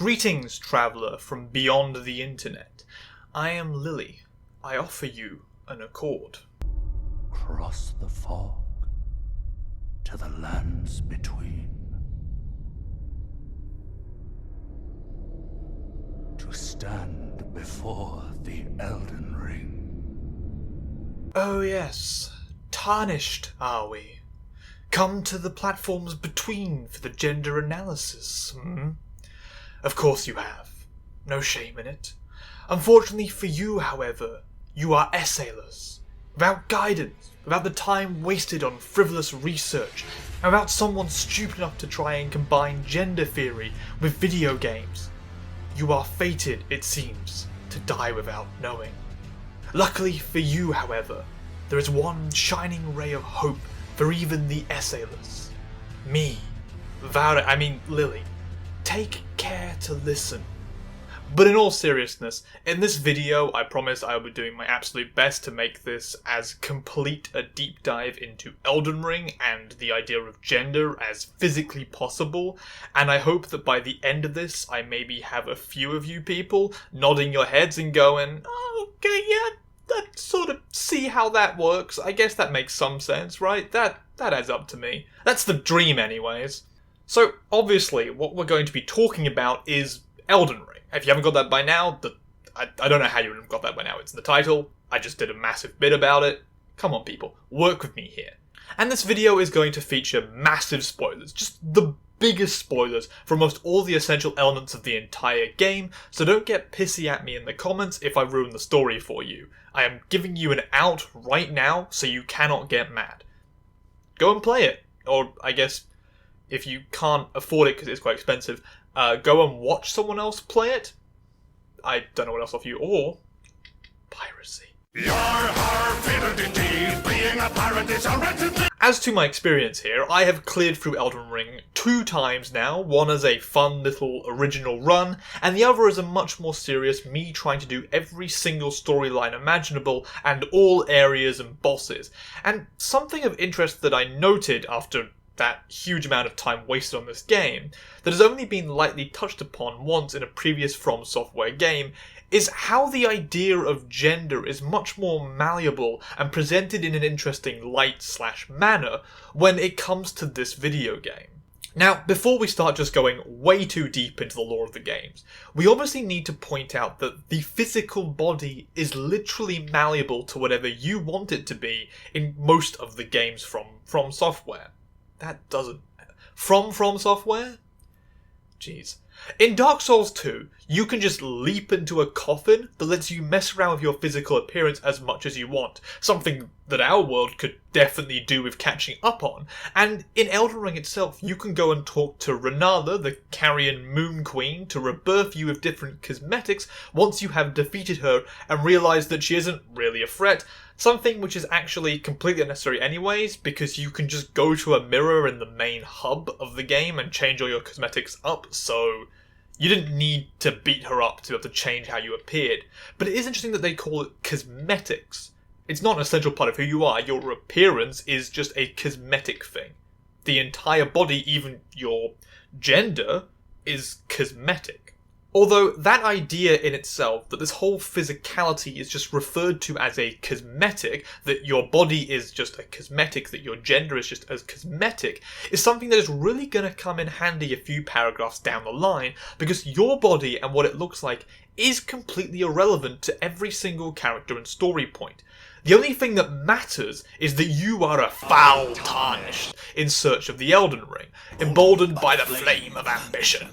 Greetings, traveller from beyond the internet. I am Lily. I offer you an accord. Cross the fog to the lands between, to stand before the Elden Ring. Oh yes, tarnished are we. Come to the platforms between for the gender analysis, Of course you have. No shame in it. Unfortunately for you, however, you are essayless. Without guidance, without the time wasted on frivolous research, and without someone stupid enough to try and combine gender theory with video games. You are fated, it seems, to die without knowing. Luckily for you, however, there is one shining ray of hope for even the essayless. Me. Lily. Take care to listen. But in all seriousness, in this video I promise I will be doing my absolute best to make this as complete a deep dive into Elden Ring and the idea of gender as physically possible, and I hope that by the end of this I maybe have a few of you people nodding your heads and going, oh, okay, yeah, that sort of see how that works. I guess that makes some sense, right? That adds up to me. That's the dream anyways. So, obviously, what we're going to be talking about is Elden Ring. If you haven't got that by now, I don't know how you would have got that by now. It's in the title. I just did a massive bit about it. Come on, people. Work with me here. And this video is going to feature massive spoilers. Just the biggest spoilers for almost all the essential elements of the entire game, so don't get pissy at me in the comments if I ruin the story for you. I am giving you an out right now, so you cannot get mad. Go and play it. Or, I guess, if you can't afford it because it's quite expensive, go and watch someone else play it. I don't know what else to offer you. Or piracy. Being a pirate is a wretched thing. As to my experience here, I have cleared through Elden Ring 2 times now, one as a fun little original run, and the other as a much more serious me trying to do every single storyline imaginable and all areas and bosses. And something of interest that I noted after that huge amount of time wasted on this game, that has only been lightly touched upon once in a previous From Software game, is how the idea of gender is much more malleable and presented in an interesting light/manner when it comes to this video game. Now, before we start just going way too deep into the lore of the games, we obviously need to point out that the physical body is literally malleable to whatever you want it to be in most of the games from Software. That doesn't... From Software? Jeez. In Dark Souls 2, you can just leap into a coffin that lets you mess around with your physical appearance as much as you want, something that our world could definitely do with catching up on, and in Elden Ring itself you can go and talk to Renala, the Carrion Moon Queen, to rebirth you with different cosmetics once you have defeated her and realise that she isn't really a threat, something which is actually completely unnecessary anyways, because you can just go to a mirror in the main hub of the game and change all your cosmetics up, so you didn't need to beat her up to be able to change how you appeared. But it is interesting that they call it cosmetics. It's not an essential part of who you are. Your appearance is just a cosmetic thing. The entire body, even your gender, is cosmetic. Although that idea in itself, that this whole physicality is just referred to as a cosmetic, that your body is just a cosmetic, that your gender is just as cosmetic, is something that is really going to come in handy a few paragraphs down the line, because your body and what it looks like is completely irrelevant to every single character and story point. The only thing that matters is that you are a foul tarnished in search of the Elden Ring, emboldened by the flame of ambition.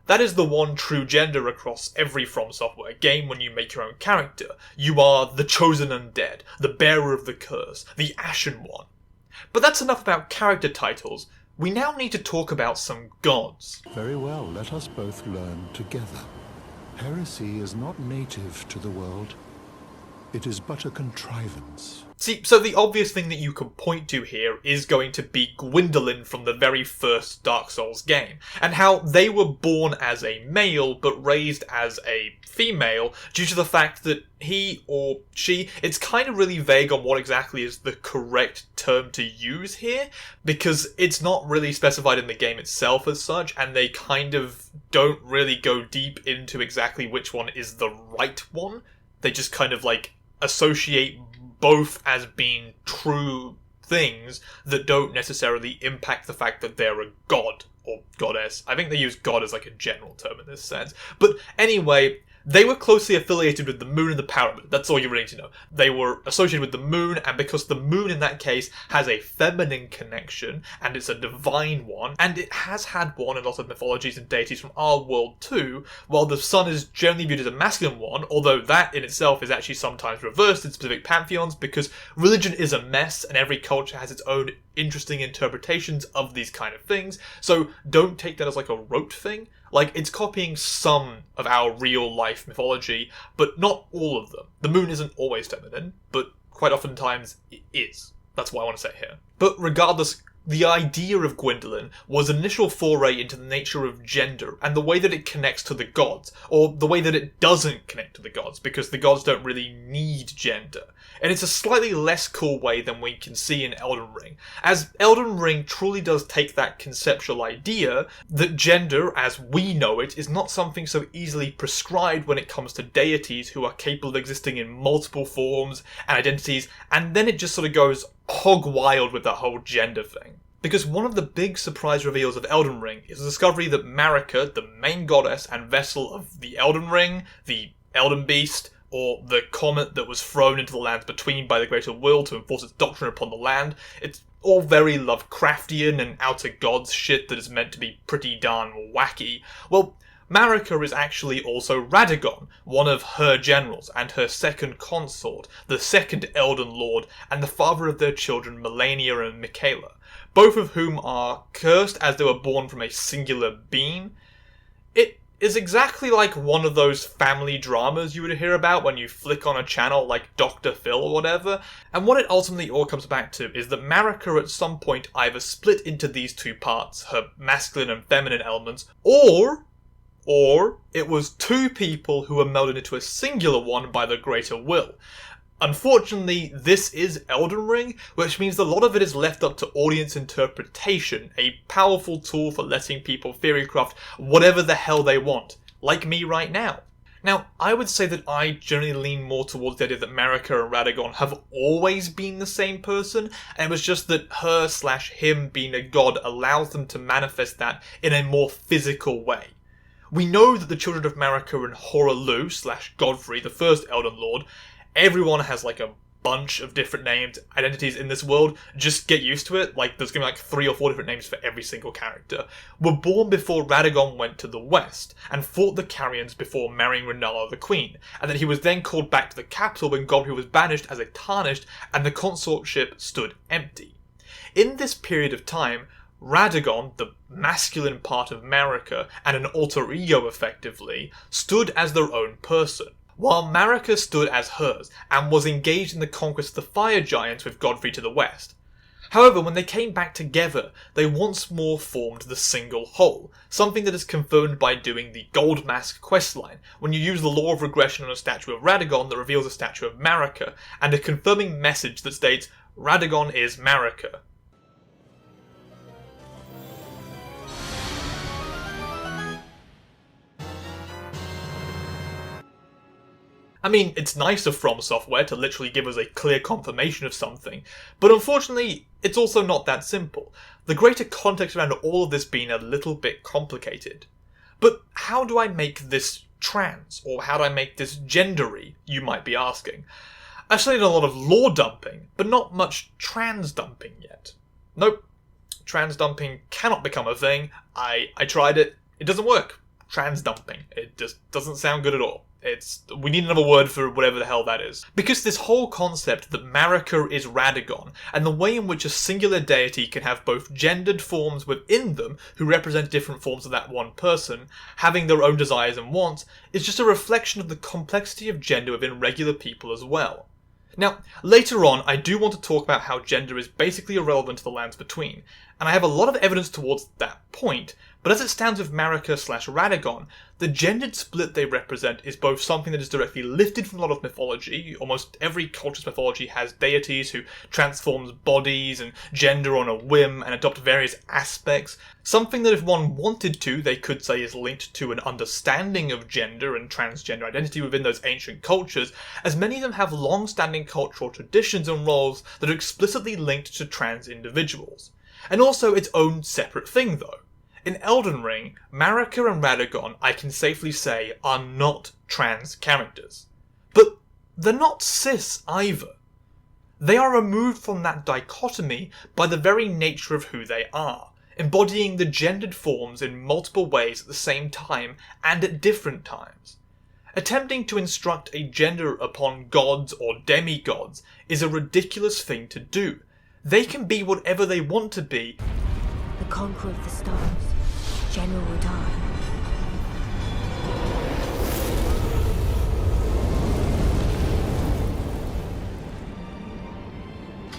That is the one true gender across every From Software game when you make your own character. You are the chosen undead, the bearer of the curse, the Ashen One. But that's enough about character titles. We now need to talk about some gods. Very well, let us both learn together. Heresy is not native to the world. It is but a contrivance. See, so the obvious thing that you can point to here is going to be Gwendolyn from the very first Dark Souls game, and how they were born as a male but raised as a female due to the fact that he or she, it's kind of really vague on what exactly is the correct term to use here, because it's not really specified in the game itself as such, and they kind of don't really go deep into exactly which one is the right one. They just kind of like associate both as being true things that don't necessarily impact the fact that they're a god or goddess. I think they use god as like a general term in this sense. But anyway, they were closely affiliated with the moon and the power moon. That's all you really need to know. They were associated with the moon, and because the moon in that case has a feminine connection, and it's a divine one, and it has had one in lots of mythologies and deities from our world too, while the sun is generally viewed as a masculine one, although that in itself is actually sometimes reversed in specific pantheons, because religion is a mess, and every culture has its own interesting interpretations of these kind of things, so don't take that as like a rote thing. Like, it's copying some of our real-life mythology, but not all of them. The moon isn't always feminine, but quite oftentimes it is. That's what I want to say here. But regardless, the idea of Gwendolyn was an initial foray into the nature of gender and the way that it connects to the gods, or the way that it doesn't connect to the gods, because the gods don't really need gender. And it's a slightly less cool way than we can see in Elden Ring, as Elden Ring truly does take that conceptual idea that gender, as we know it, is not something so easily prescribed when it comes to deities who are capable of existing in multiple forms and identities, and then it just sort of goes hog wild with that whole gender thing. Because one of the big surprise reveals of Elden Ring is the discovery that Marika, the main goddess and vessel of the Elden Ring, the Elden Beast, or the comet that was thrown into the lands between by the Greater Will to enforce its doctrine upon the land, it's all very Lovecraftian and outer gods shit that is meant to be pretty darn wacky. Well, Marika is actually also Radagon, one of her generals, and her second consort, the second Elden Lord, and the father of their children Melania and Michaela, both of whom are cursed as they were born from a singular being. It is exactly like one of those family dramas you would hear about when you flick on a channel like Dr. Phil or whatever, and what it ultimately all comes back to is that Marika at some point either split into these two parts, her masculine and feminine elements, or it was two people who were melded into a singular one by the Greater Will. Unfortunately, this is Elden Ring, which means a lot of it is left up to audience interpretation, a powerful tool for letting people theorycraft whatever the hell they want, like me right now. Now, I would say that I generally lean more towards the idea that Marika and Radagon have always been the same person, and it was just that her/him being a god allows them to manifest that in a more physical way. We know that the children of Marika and Horalu/Godfrey, the first Elden Lord, everyone has like a bunch of different named identities in this world. Just get used to it. Like, there's gonna be like 3 or 4 different names for every single character. Were born before Radagon went to the west and fought the Carians before marrying Renala the Queen, and then he was then called back to the capital when Godfrey was banished as a tarnished and the consortship stood empty. In this period of time, Radagon, the masculine part of Marika and an alter ego effectively, stood as their own person, while Marika stood as hers and was engaged in the conquest of the Fire Giants with Godfrey to the west. However, when they came back together, they once more formed the single whole, something that is confirmed by doing the Gold Mask questline, when you use the law of regression on a statue of Radagon that reveals a statue of Marika, and a confirming message that states, Radagon is Marika. I mean, it's nice of From Software to literally give us a clear confirmation of something, but unfortunately, it's also not that simple. The greater context around all of this being a little bit complicated. But how do I make this trans, or how do I make this gendery, you might be asking? I've studied a lot of lore dumping, but not much trans dumping yet. Nope, trans dumping cannot become a thing. I tried it, it doesn't work. Trans dumping, it just doesn't sound good at all. We need another word for whatever the hell that is. Because this whole concept that Marika is Radagon, and the way in which a singular deity can have both gendered forms within them, who represent different forms of that one person, having their own desires and wants, is just a reflection of the complexity of gender within regular people as well. Now, later on, I do want to talk about how gender is basically irrelevant to the Lands Between, and I have a lot of evidence towards that point, but as it stands with Marika/Radagon, the gendered split they represent is both something that is directly lifted from a lot of mythology. Almost every culture's mythology has deities who transforms bodies and gender on a whim and adopt various aspects, something that if one wanted to, they could say is linked to an understanding of gender and transgender identity within those ancient cultures, as many of them have long-standing cultural traditions and roles that are explicitly linked to trans individuals. And also its own separate thing though. In Elden Ring, Marika and Radagon, I can safely say, are not trans characters. But they're not cis either. They are removed from that dichotomy by the very nature of who they are, embodying the gendered forms in multiple ways at the same time and at different times. Attempting to instruct a gender upon gods or demigods is a ridiculous thing to do. They can be whatever they want to be. The conqueror of the stars, General Radar.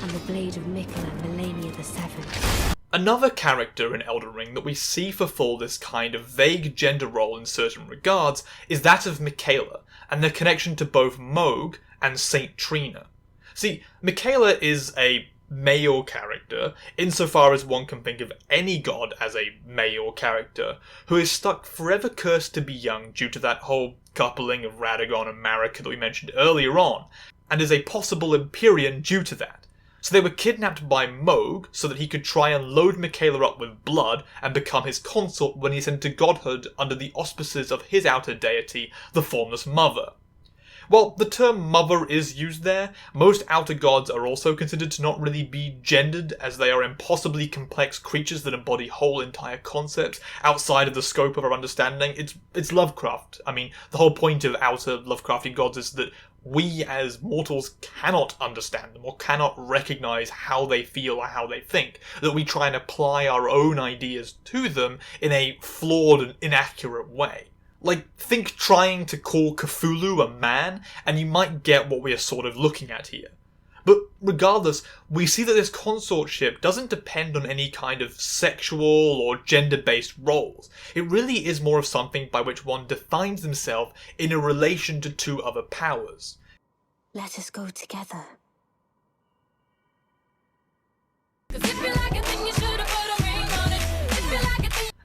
And the blade of Mikkel and Melania the Seventh. Another character in Elden Ring that we see fulfill this kind of vague gender role in certain regards is that of Michaela, and the connection to both Mohg and Saint Trina. See, Michaela is a male character, insofar as one can think of any god as a male character, who is stuck forever cursed to be young due to that whole coupling of Radagon and Marika that we mentioned earlier on, and is a possible Empyrean due to that. So they were kidnapped by Mohg so that he could try and load Michaela up with blood and become his consort when he ascended to godhood under the auspices of his outer deity, the Formless Mother. While the term mother is used there, most outer gods are also considered to not really be gendered, as they are impossibly complex creatures that embody whole entire concepts outside of the scope of our understanding. It's Lovecraft. I mean, the whole point of outer Lovecraftian gods is that we as mortals cannot understand them or cannot recognize how they feel or how they think, that we try and apply our own ideas to them in a flawed and inaccurate way. Like, think trying to call Cthulhu a man, and you might get what we are sort of looking at here. But regardless, we see that this consortship doesn't depend on any kind of sexual or gender-based roles. It really is more of something by which one defines themselves in a relation to two other powers. Let us go together.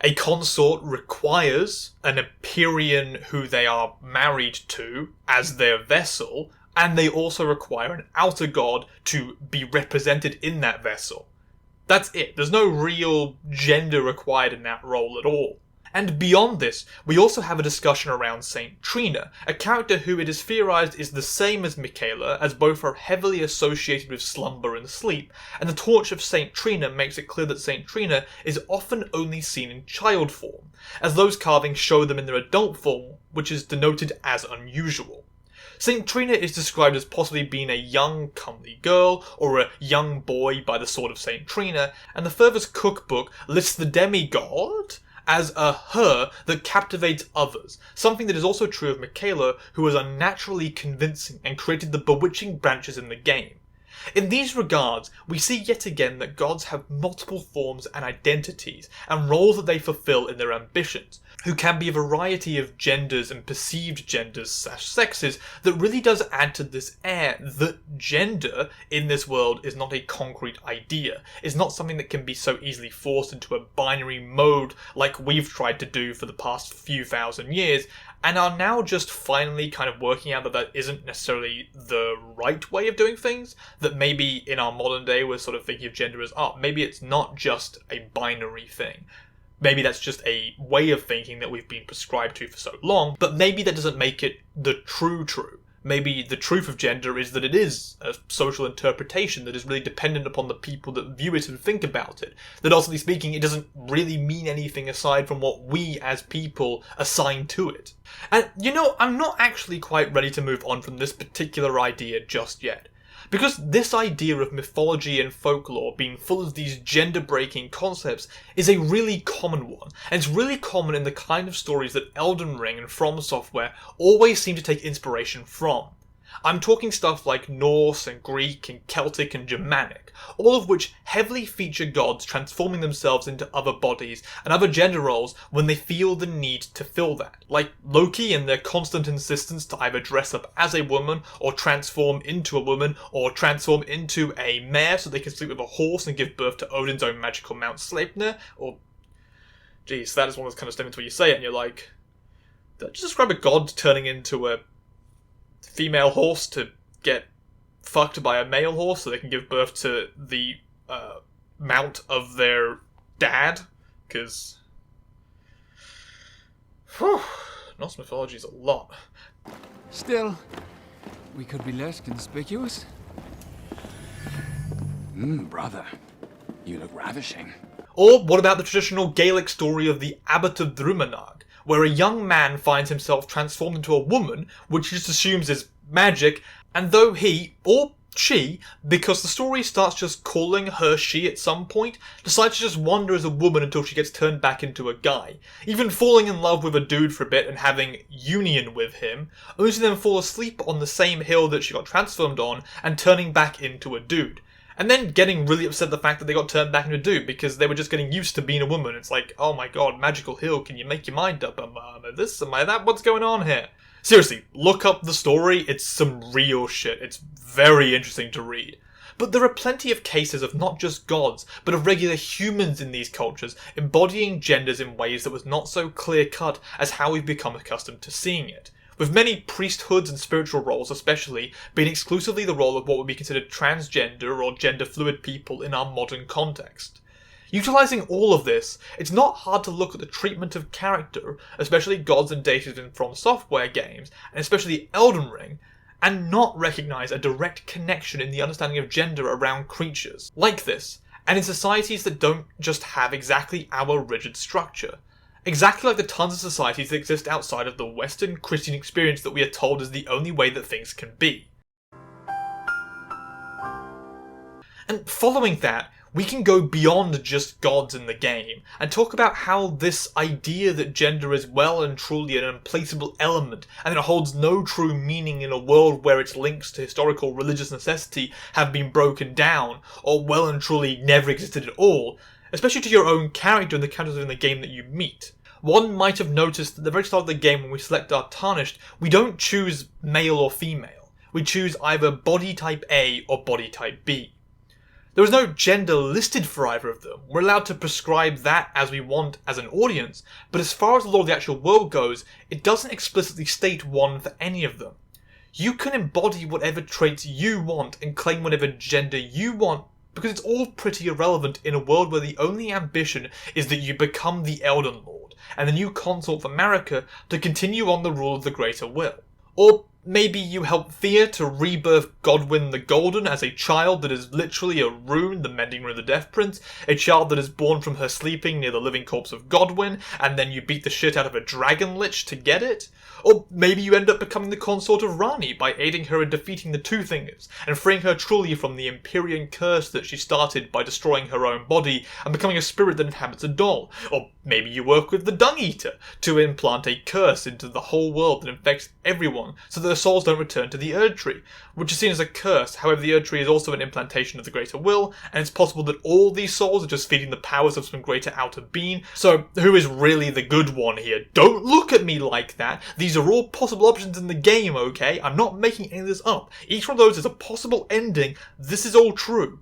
A consort requires an Empyrean who they are married to as their vessel, and they also require an outer god to be represented in that vessel. That's it. There's no real gender required in that role at all. And beyond this, we also have a discussion around Saint Trina, a character who it is theorized is the same as Michaela, as both are heavily associated with slumber and sleep, and the torch of Saint Trina makes it clear that Saint Trina is often only seen in child form, as those carvings show them in their adult form, which is denoted as unusual. Saint Trina is described as possibly being a young, comely girl, or a young boy by the sword of Saint Trina, and the Furthest Cookbook lists the demigod as a her that captivates others, something that is also true of Michaela, who is unnaturally convincing and created the bewitching branches in the game. In these regards, we see yet again that gods have multiple forms and identities, and roles that they fulfill in their ambitions, who can be a variety of genders and perceived genders/sexes that really does add to this air that gender in this world is not a concrete idea, is not something that can be so easily forced into a binary mode like we've tried to do for the past few thousand years, and are now just finally kind of working out that that isn't necessarily the right way of doing things, that maybe in our modern day we're sort of thinking of gender as, maybe it's not just a binary thing. Maybe that's just a way of thinking that we've been prescribed to for so long, but maybe that doesn't make it the true. Maybe the truth of gender is that it is a social interpretation that is really dependent upon the people that view it and think about it. That ultimately speaking, it doesn't really mean anything aside from what we as people assign to it. And I'm not actually quite ready to move on from this particular idea just yet. Because this idea of mythology and folklore being full of these gender-breaking concepts is a really common one, and it's really common in the kind of stories that Elden Ring and From Software always seem to take inspiration from. I'm talking stuff like Norse and Greek and Celtic and Germanic, all of which heavily feature gods transforming themselves into other bodies and other gender roles when they feel the need to fill that. Like Loki and their constant insistence to either dress up as a woman or transform into a woman or transform into a mare so they can sleep with a horse and give birth to Odin's own magical Mount Sleipnir, or... Geez, that is one of those kind of statements where you say it and you're like... Did I just describe a god turning into a female horse to get fucked by a male horse so they can give birth to the mount of their dad? Because Norse mythology is a lot. Still, we could be less conspicuous. Brother, you look ravishing. Or what about the traditional Gaelic story of the Abbot of Drumanag, where a young man finds himself transformed into a woman, which he just assumes is magic, and though he, or she, because the story starts just calling her she at some point, decides to just wander as a woman until she gets turned back into a guy, even falling in love with a dude for a bit and having union with him, only to then fall asleep on the same hill that she got transformed on and turning back into a dude. And then getting really upset at the fact that they got turned back into a dude because they were just getting used to being a woman. It's like, oh my god, magical hill, can you make your mind up? Am I this? Am I that? What's going on here? Seriously, look up the story. It's some real shit. It's very interesting to read. But there are plenty of cases of not just gods, but of regular humans in these cultures embodying genders in ways that was not so clear-cut as how we've become accustomed to seeing it, with many priesthoods and spiritual roles especially being exclusively the role of what would be considered transgender or gender-fluid people in our modern context. Utilising all of this, it's not hard to look at the treatment of character, especially gods and deities in From Software games, and especially Elden Ring, and not recognise a direct connection in the understanding of gender around creatures like this, and in societies that don't just have exactly our rigid structure. Exactly like the tons of societies that exist outside of the Western Christian experience that we are told is the only way that things can be. And following that, we can go beyond just gods in the game, and talk about how this idea that gender is well and truly an unplaceable element, and that it holds no true meaning in a world where its links to historical religious necessity have been broken down, or well and truly never existed at all, especially to your own character and the characters in the game that you meet. One might have noticed at the very start of the game when we select our Tarnished, we don't choose male or female. We choose either body type A or body type B. There is no gender listed for either of them. We're allowed to prescribe that as we want as an audience, but as far as the lore of the actual world goes, it doesn't explicitly state one for any of them. You can embody whatever traits you want and claim whatever gender you want, because it's all pretty irrelevant in a world where the only ambition is that you become the Elden Lord, and the new consort for Marika to continue on the rule of the Greater Will. Or maybe you help Thea to rebirth Godwyn the Golden as a child that is literally a rune, the Mending Rune of the Death Prince, a child that is born from her sleeping near the living corpse of Godwyn, and then you beat the shit out of a dragon lich to get it. Or maybe you end up becoming the consort of Rani by aiding her in defeating the Two Fingers, and freeing her truly from the Empyrean curse that she started by destroying her own body and becoming a spirit that inhabits a doll. Or maybe you work with the Dung Eater to implant a curse into the whole world that infects everyone so that their souls don't return to the Erd Tree, which is seen as a curse. However, the Erd Tree is also an implantation of the Greater Will, and it's possible that all these souls are just feeding the powers of some greater outer being. So, who is really the good one here? Don't look at me like that. These are all possible options in the game, okay? I'm not making any of this up. Each one of those is a possible ending. This is all true.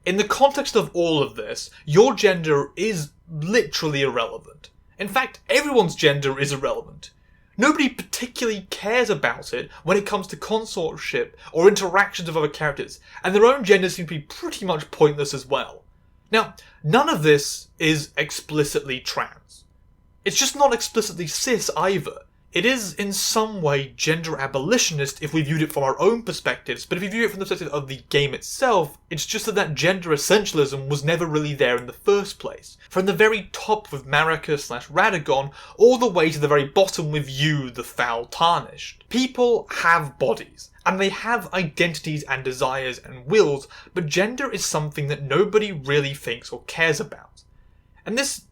In the context of all of this, your gender is literally irrelevant. In fact, everyone's gender is irrelevant. Nobody particularly cares about it when it comes to consortship or interactions with other characters, and their own genders seem to be pretty much pointless as well. Now, none of this is explicitly trans. It's just not explicitly cis either. It is in some way gender abolitionist if we viewed it from our own perspectives, but if we view it from the perspective of the game itself, it's just that gender essentialism was never really there in the first place. From the very top with Marika/Radagon, all the way to the very bottom with you, the foul tarnished. People have bodies, and they have identities and desires and wills, but gender is something that nobody really thinks or cares about. And this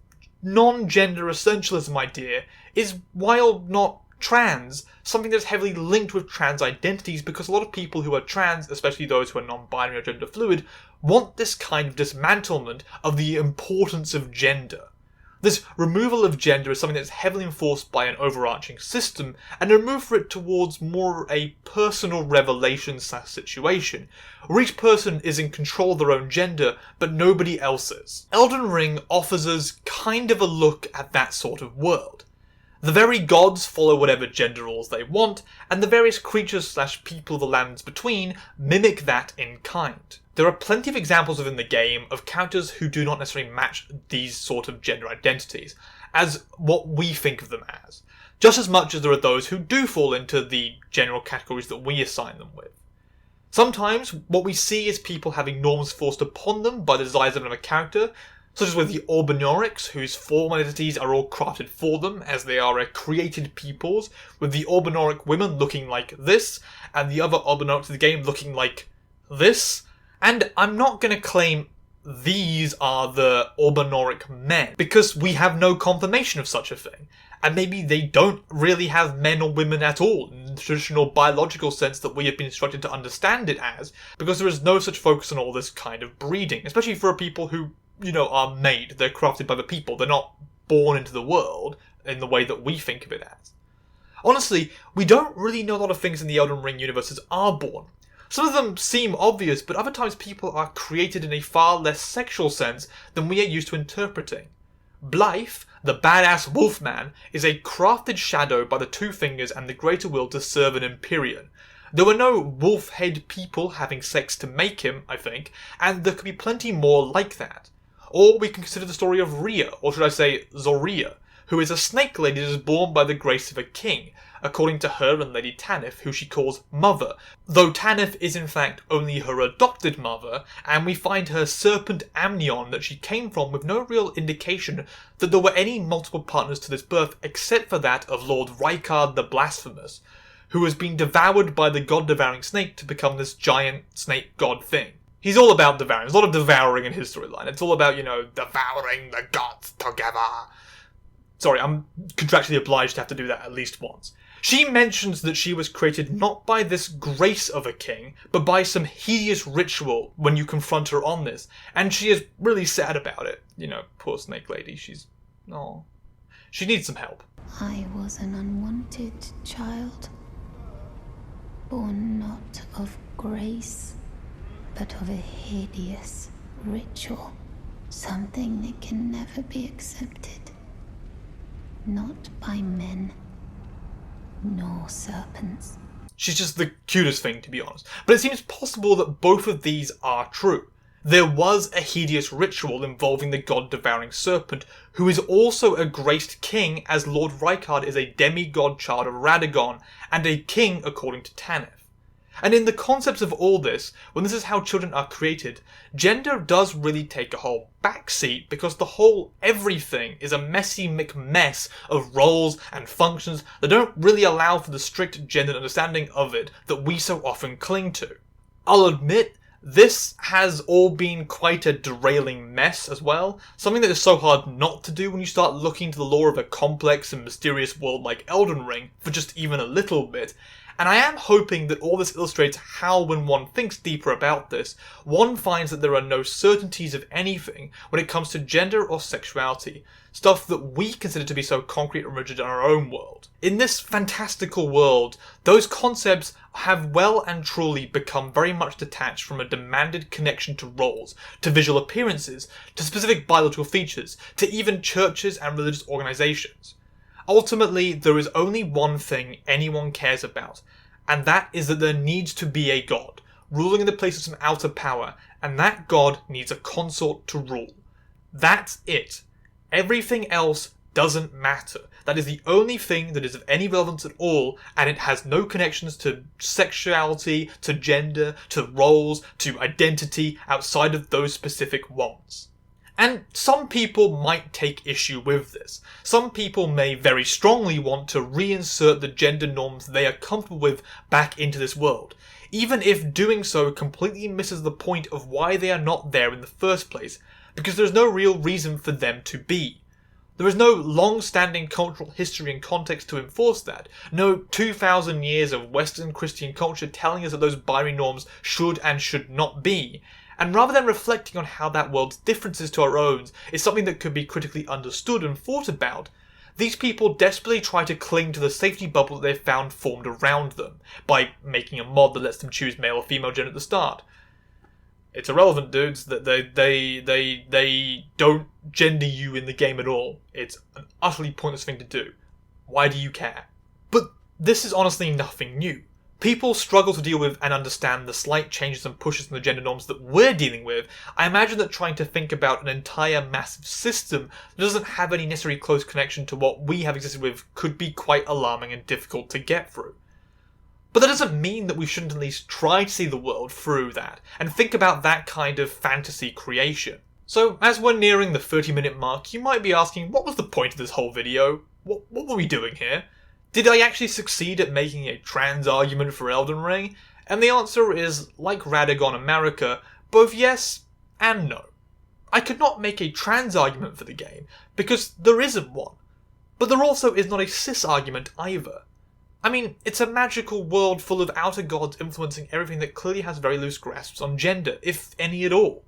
non-gender essentialism idea is, while not trans, something that's heavily linked with trans identities, because a lot of people who are trans, especially those who are non-binary or gender fluid, want this kind of dismantlement of the importance of gender. This removal of gender is something that's heavily enforced by an overarching system, and a move for it towards more a personal revelation situation, where each person is in control of their own gender, but nobody else's. Elden Ring offers us kind of a look at that sort of world. The very gods follow whatever gender roles they want, and the various creatures/people of the lands between mimic that in kind. There are plenty of examples within the game of characters who do not necessarily match these sort of gender identities, as what we think of them as, just as much as there are those who do fall into the general categories that we assign them with. Sometimes, what we see is people having norms forced upon them by the desires of another character, such as with the Orbanorics, whose form identities are all crafted for them, as they are created peoples, with the Orbanoric women looking like this, and the other Orbanorics of the game looking like this. And I'm not going to claim these are the Orbanoric men, because we have no confirmation of such a thing. And maybe they don't really have men or women at all, in the traditional biological sense that we have been instructed to understand it as, because there is no such focus on all this kind of breeding, especially for people who, are made. They're crafted by the people. They're not born into the world in the way that we think of it as. Honestly, we don't really know a lot of things in the Elden Ring universes are born. Some of them seem obvious, but other times people are created in a far less sexual sense than we are used to interpreting. Blythe, the badass wolfman, is a crafted shadow by the Two Fingers and the Greater Will to serve an Empyrean. There were no wolf-head people having sex to make him, I think, and there could be plenty more like that. Or we can consider the story of Rhea, or should I say Zoria, who is a snake lady that is born by the grace of a king, according to her and Lady Tanith, who she calls Mother, though Tanith is in fact only her adopted mother, and we find her serpent amnion that she came from with no real indication that there were any multiple partners to this birth except for that of Lord Rykard the Blasphemous, who has been devoured by the god-devouring snake to become this giant snake god thing. He's all about devouring. There's a lot of devouring in his storyline. It's all about, devouring the gods together. Sorry, I'm contractually obliged to have to do that at least once. She mentions that she was created not by this grace of a king, but by some hideous ritual when you confront her on this, and she is really sad about it. Poor snake lady, she needs some help. I was an unwanted child, born not of grace, but of a hideous ritual, something that can never be accepted. Not by men, nor serpents. She's just the cutest thing, to be honest. But it seems possible that both of these are true. There was a hideous ritual involving the god-devouring serpent, who is also a graced king, as Lord Rykard is a demigod child of Radagon, and a king according to Tanith. And in the concepts of all this, when this is how children are created, gender does really take a whole backseat, because the whole everything is a messy mess of roles and functions that don't really allow for the strict gendered understanding of it that we so often cling to. I'll admit, this has all been quite a derailing mess as well, something that is so hard not to do when you start looking into the lore of a complex and mysterious world like Elden Ring for just even a little bit. And I am hoping that all this illustrates how, when one thinks deeper about this, one finds that there are no certainties of anything when it comes to gender or sexuality, stuff that we consider to be so concrete and rigid in our own world. In this fantastical world, those concepts have well and truly become very much detached from a demanded connection to roles, to visual appearances, to specific biological features, to even churches and religious organisations. Ultimately, there is only one thing anyone cares about, and that is that there needs to be a god, ruling in the place of some outer power, and that god needs a consort to rule. That's it. Everything else doesn't matter. That is the only thing that is of any relevance at all, and it has no connections to sexuality, to gender, to roles, to identity outside of those specific ones. And some people might take issue with this. Some people may very strongly want to reinsert the gender norms they are comfortable with back into this world, even if doing so completely misses the point of why they are not there in the first place, because there's no real reason for them to be. There is no long-standing cultural history and context to enforce that, no 2,000 years of Western Christian culture telling us that those binary norms should and should not be, and rather than reflecting on how that world's differences to our own is something that could be critically understood and thought about, these people desperately try to cling to the safety bubble that they've found formed around them, by making a mod that lets them choose male or female gender at the start. It's irrelevant, dudes, that they don't gender you in the game at all. It's an utterly pointless thing to do. Why do you care? But this is honestly nothing new. People struggle to deal with and understand the slight changes and pushes in the gender norms that we're dealing with. I imagine that trying to think about an entire massive system that doesn't have any necessary close connection to what we have existed with could be quite alarming and difficult to get through. But that doesn't mean that we shouldn't at least try to see the world through that, and think about that kind of fantasy creation. So, as we're nearing the 30-minute mark, you might be asking, what was the point of this whole video? What were we doing here? Did I actually succeed at making a trans argument for Elden Ring? And the answer is, like Radagon America, both yes and no. I could not make a trans argument for the game, because there isn't one. But there also is not a cis argument either. I mean, it's a magical world full of outer gods influencing everything that clearly has very loose grasps on gender, if any at all.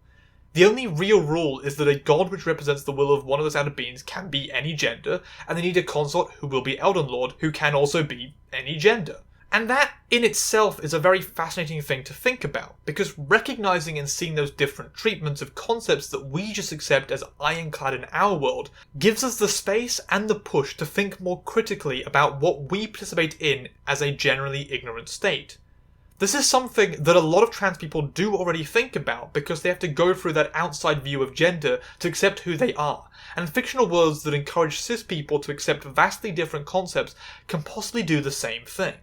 The only real rule is that a god which represents the will of one of those outer beings can be any gender, and they need a consort who will be Elden Lord who can also be any gender. And that, in itself, is a very fascinating thing to think about, because recognising and seeing those different treatments of concepts that we just accept as ironclad in our world gives us the space and the push to think more critically about what we participate in as a generally ignorant state. This is something that a lot of trans people do already think about because they have to go through that outside view of gender to accept who they are, and fictional worlds that encourage cis people to accept vastly different concepts can possibly do the same thing.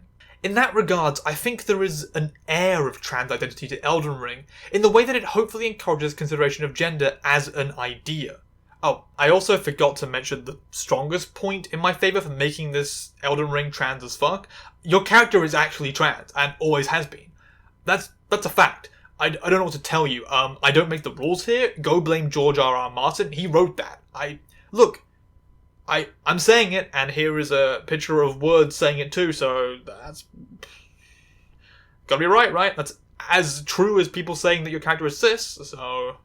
In that regards, I think there is an air of trans identity to Elden Ring, in the way that it hopefully encourages consideration of gender as an idea. Oh, I also forgot to mention the strongest point in my favour for making this Elden Ring trans as fuck. Your character is actually trans, and always has been. That's a fact. I don't know what to tell you. I don't make the rules here. Go blame George R.R. Martin. He wrote that. I'm saying it, and here is a picture of words saying it too, so that's gotta be right? That's as true as people saying that your character is cis, so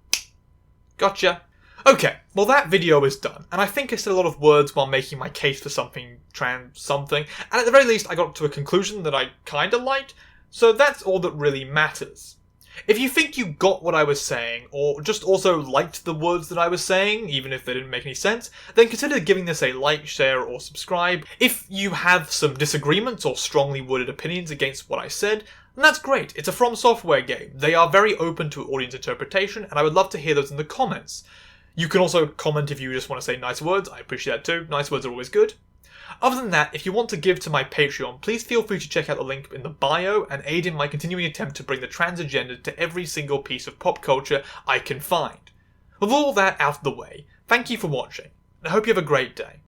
gotcha. Okay, well that video is done, and I think I said a lot of words while making my case for something trans something, and at the very least I got to a conclusion that I kinda liked, so that's all that really matters. If you think you got what I was saying, or just also liked the words that I was saying, even if they didn't make any sense, then consider giving this a like, share, or subscribe. If you have some disagreements or strongly worded opinions against what I said, then that's great. It's a From Software game. They are very open to audience interpretation, and I would love to hear those in the comments. You can also comment if you just want to say nice words. I appreciate that too. Nice words are always good. Other than that, if you want to give to my Patreon, please feel free to check out the link in the bio and aid in my continuing attempt to bring the trans agenda to every single piece of pop culture I can find. With all that out of the way, thank you for watching, and I hope you have a great day.